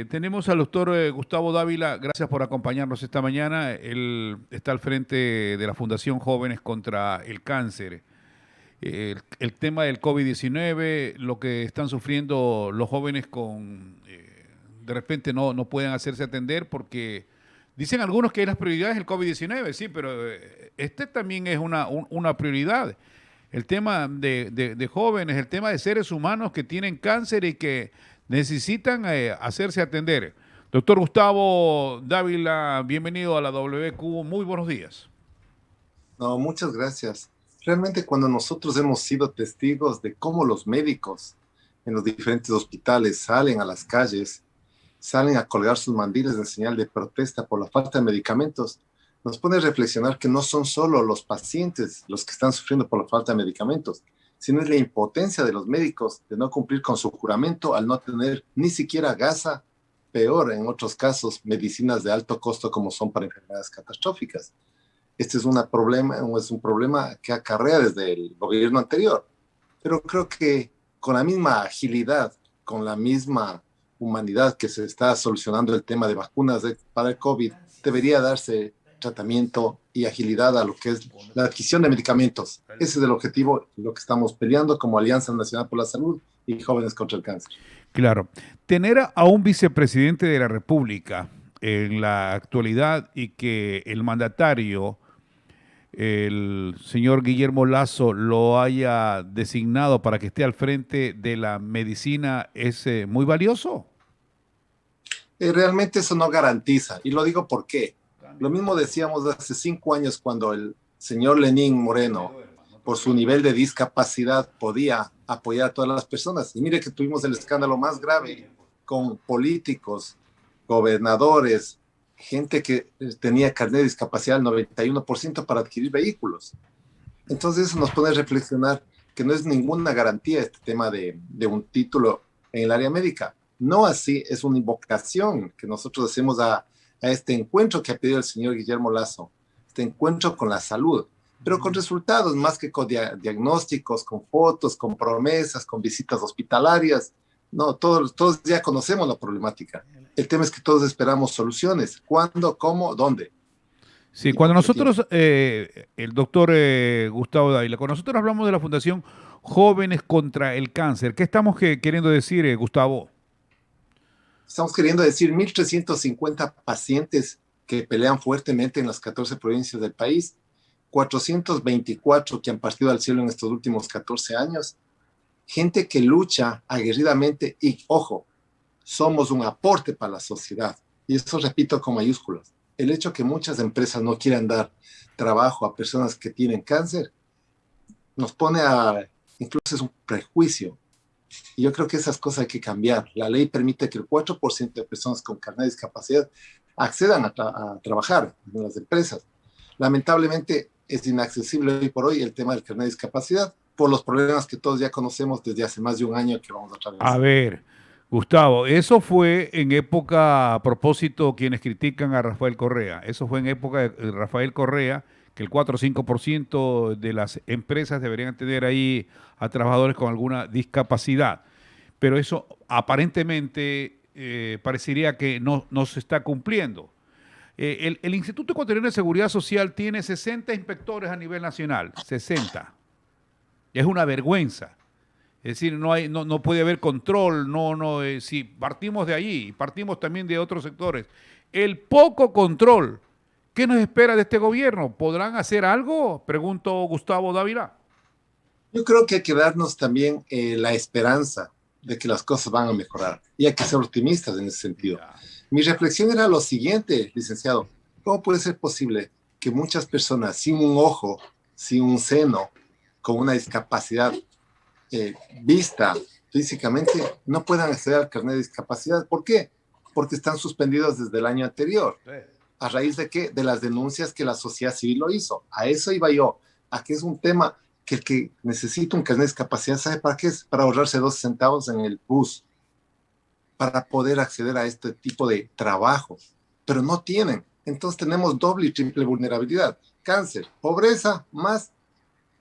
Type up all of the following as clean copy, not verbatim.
Tenemos al doctor Gustavo Dávila, gracias por acompañarnos esta mañana. Él está al frente de la Fundación Jóvenes contra el Cáncer. El tema del COVID-19, lo que están sufriendo los jóvenes de repente no pueden hacerse atender porque dicen algunos que las prioridades es el COVID-19, sí, pero este también es una prioridad. El tema de jóvenes, el tema de seres humanos que tienen cáncer y que necesitan hacerse atender. Doctor Gustavo Dávila, bienvenido a la WQ. Muy buenos días. No, muchas gracias. Realmente cuando nosotros hemos sido testigos de cómo los médicos en los diferentes hospitales salen a las calles, salen a colgar sus mandiles en señal de protesta por la falta de medicamentos, nos pone a reflexionar que no son solo los pacientes los que están sufriendo por la falta de medicamentos, sino es la impotencia de los médicos de no cumplir con su juramento al no tener ni siquiera gasa, peor en otros casos, medicinas de alto costo como son para enfermedades catastróficas. Este es un problema que acarrea desde el gobierno anterior, pero creo que con la misma agilidad, con la misma humanidad que se está solucionando el tema de para el COVID, debería darse tratamiento y agilidad a lo que es la adquisición de medicamentos. Ese es el objetivo, lo que estamos peleando como Alianza Nacional por la Salud y Jóvenes contra el Cáncer. Claro, tener a un vicepresidente de la República en la actualidad y que el mandatario, el señor Guillermo Lasso, lo haya designado para que esté al frente de la medicina es muy valioso. Realmente eso no garantiza, y lo digo por qué. Lo mismo decíamos hace 5 años cuando el señor Lenín Moreno, por su nivel de discapacidad, podía apoyar a todas las personas. Y mire que tuvimos el escándalo más grave con políticos, gobernadores, gente que tenía carnet de discapacidad al 91% para adquirir vehículos. Entonces eso nos pone a reflexionar que no es ninguna garantía este tema de un título en el área médica. No así, es una invocación que nosotros hacemos a este encuentro que ha pedido el señor Guillermo Lasso, este encuentro con la salud, pero con resultados más que con diagnósticos, con fotos, con promesas, con visitas hospitalarias. No, todos ya conocemos la problemática. El tema es que todos esperamos soluciones. ¿Cuándo, cómo, dónde? Sí, ¿Y por cuando qué tiempo? nosotros, el doctor Gustavo Dávila, cuando nosotros hablamos de la Fundación Jóvenes contra el Cáncer, ¿qué estamos queriendo decir, Gustavo? Estamos queriendo decir 1.350 pacientes que pelean fuertemente en las 14 provincias del país, 424 que han partido al cielo en estos últimos 14 años, gente que lucha aguerridamente y, ojo, somos un aporte para la sociedad. Y esto repito con mayúsculas. El hecho que muchas empresas no quieran dar trabajo a personas que tienen cáncer nos pone a, incluso es un prejuicio. Y yo creo que esas cosas hay que cambiar. La ley permite que el 4% de personas con carnet de discapacidad accedan a trabajar en las empresas. Lamentablemente es inaccesible hoy por hoy el tema del carnet de discapacidad por los problemas que todos ya conocemos desde hace más de un año que vamos A atravesando. ver, Gustavo, eso fue en época, a propósito, quienes critican a Rafael Correa, eso fue en época de Rafael Correa, que el 4 o 5% de las empresas deberían tener ahí a trabajadores con alguna discapacidad. Pero eso aparentemente parecería que no se está cumpliendo. El Instituto Ecuatoriano de Seguridad Social tiene 60 inspectores a nivel nacional, 60. Es una vergüenza. Es decir, no puede haber control, si partimos de allí, partimos también de otros sectores. El poco control, ¿qué nos espera de este gobierno? ¿Podrán hacer algo? Pregunto Gustavo Dávila. Yo creo que hay que darnos también la esperanza de que las cosas van a mejorar y hay que ser optimistas en ese sentido. Ya. Mi reflexión era lo siguiente, licenciado. ¿Cómo puede ser posible que muchas personas sin un ojo, sin un seno, con una discapacidad eh, vista físicamente, no puedan acceder al carnet de discapacidad? ¿Por qué? Porque están suspendidos desde el año anterior. ¿A raíz de qué? De las denuncias que la sociedad civil lo hizo. A eso iba yo. A que es un tema que el que necesita un carnet de discapacidad, ¿sabe para qué es? Para ahorrarse 2 centavos en el bus, para poder acceder a este tipo de trabajo, pero no tienen. Entonces tenemos doble y triple vulnerabilidad. Cáncer, pobreza, más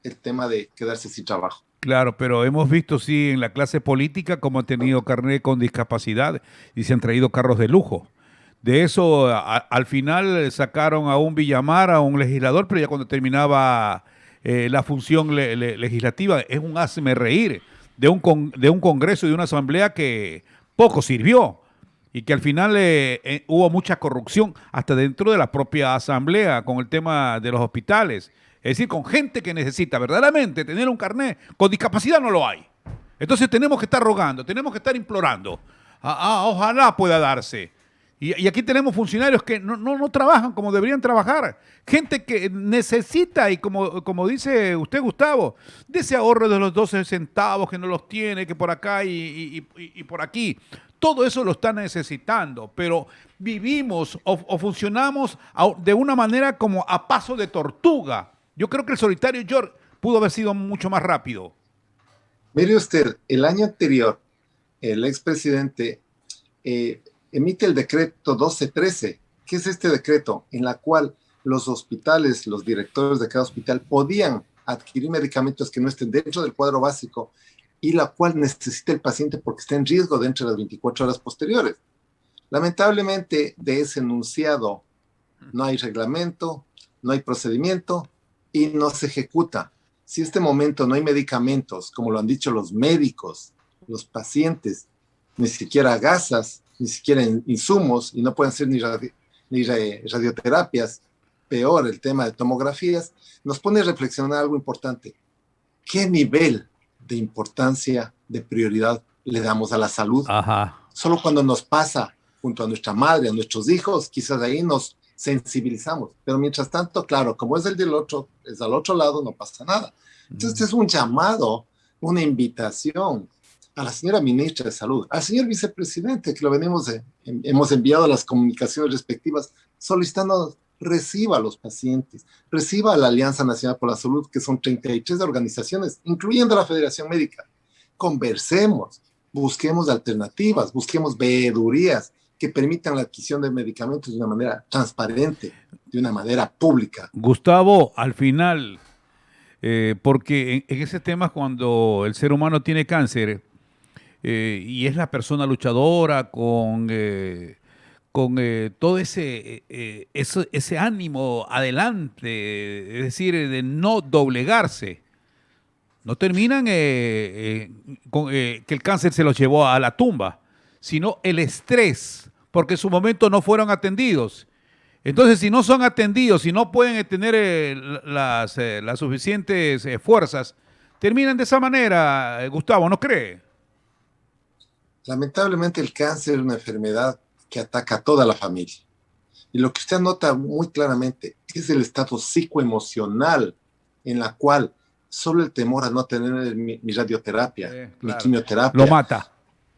el tema de quedarse sin trabajo. Claro, pero hemos visto, sí, en la clase política cómo han tenido carnet con discapacidad y se han traído carros de lujo. De eso, al final sacaron a un Villamar, a un legislador, pero ya cuando terminaba la función legislativa, es un hazme reír de un congreso y de una asamblea que poco sirvió y que al final hubo mucha corrupción hasta dentro de la propia asamblea con el tema de los hospitales. Es decir, con gente que necesita verdaderamente tener un carnet, con discapacidad no lo hay. Entonces tenemos que estar rogando, tenemos que estar implorando. Ojalá pueda darse. Y aquí tenemos funcionarios que no trabajan como deberían trabajar. Gente que necesita, y como dice usted, Gustavo, de ese ahorro de los 12 centavos que no los tiene, que por acá y por aquí. Todo eso lo está necesitando, pero vivimos o funcionamos de una manera como a paso de tortuga. Yo creo que el solitario George pudo haber sido mucho más rápido. Mire usted, el año anterior, el expresidente emite el decreto 1213. ¿Qué es este decreto? En la cual los hospitales, los directores de cada hospital podían adquirir medicamentos que no estén dentro del cuadro básico y la cual necesita el paciente porque está en riesgo dentro de las 24 horas posteriores. Lamentablemente, de ese enunciado no hay reglamento, no hay procedimiento y no se ejecuta. Si en este momento no hay medicamentos, como lo han dicho los médicos, los pacientes, ni siquiera gasas, ni siquiera insumos, y no pueden ser ni radioterapias, peor el tema de tomografías, nos pone a reflexionar algo importante. ¿Qué nivel de importancia, de prioridad le damos a la salud? Ajá. Solo cuando nos pasa junto a nuestra madre, a nuestros hijos, quizás ahí nos sensibilizamos. Pero mientras tanto, claro, como es el del otro, es al otro lado, no pasa nada. Entonces, es un llamado, una invitación a la señora ministra de Salud, al señor vicepresidente, que lo hemos enviado a las comunicaciones respectivas, solicitando reciba a los pacientes, reciba a la Alianza Nacional por la Salud, que son 33 organizaciones, incluyendo la Federación Médica. Conversemos, busquemos alternativas, busquemos veedurías que permitan la adquisición de medicamentos de una manera transparente, de una manera pública. Gustavo, al final, porque en ese tema cuando el ser humano tiene cáncer y es la persona luchadora con todo ese ánimo adelante, es decir, de no doblegarse, no terminan que el cáncer se los llevó a la tumba, sino el estrés, porque en su momento no fueron atendidos. Entonces, si no son atendidos, si no pueden tener las suficientes fuerzas, terminan de esa manera, Gustavo, ¿no cree? Lamentablemente el cáncer es una enfermedad que ataca a toda la familia. Y lo que usted nota muy claramente es el estado psicoemocional en la cual solo el temor a no tener mi radioterapia, Claro, mi quimioterapia, lo mata.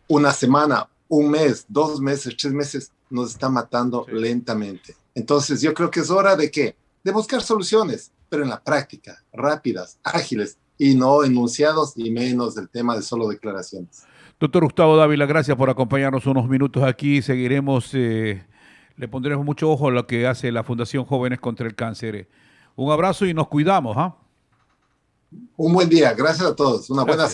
una semana, un mes, 2 meses, 3 meses, nos está matando lentamente. Entonces yo creo que es hora de ¿qué? De buscar soluciones, pero en la práctica, rápidas, ágiles y no enunciados y menos del tema de solo declaraciones. Doctor Gustavo Dávila, gracias por acompañarnos unos minutos aquí. Seguiremos, le pondremos mucho ojo a lo que hace la Fundación Jóvenes contra el Cáncer. Un abrazo y nos cuidamos. Un buen día, gracias a todos, una buena semana.